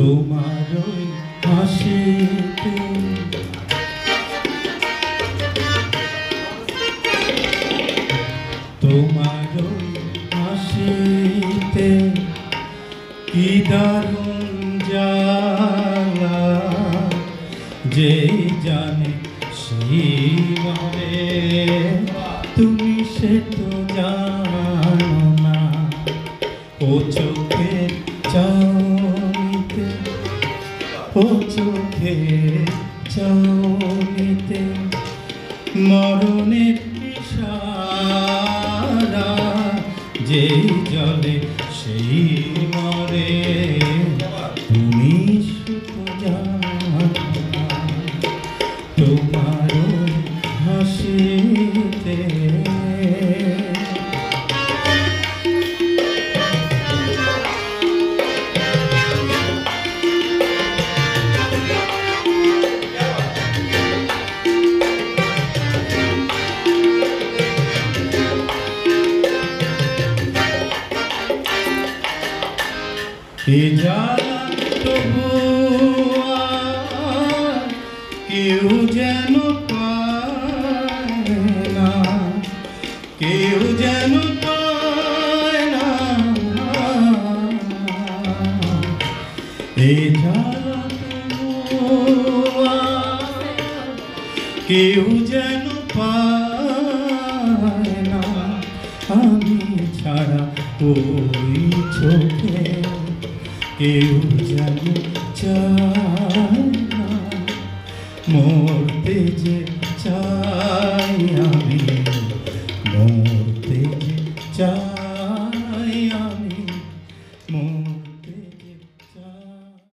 তোমার ওই হাসিতে তোমার ওই হাসিতে কি দারুণ জ্বালা, যে জানে সেই মরে, তুমি সে তো জানো না। ও চোখের চাউনিতে, ও চোখের চাউনিতে মরণের ইশারা, যেই জলে সেই মরে, তুমি শুধু জানো না। তোমার হাসিতে এ জ্বালা তবু কেউ যেন পায় না, কেউ যেন পায় না। এ জ্বালা তবু কেউ যেন পায় না, আমি ছাড়া ওই চোখে কেউ যেন চায় না। মরতে যে চাই আমি,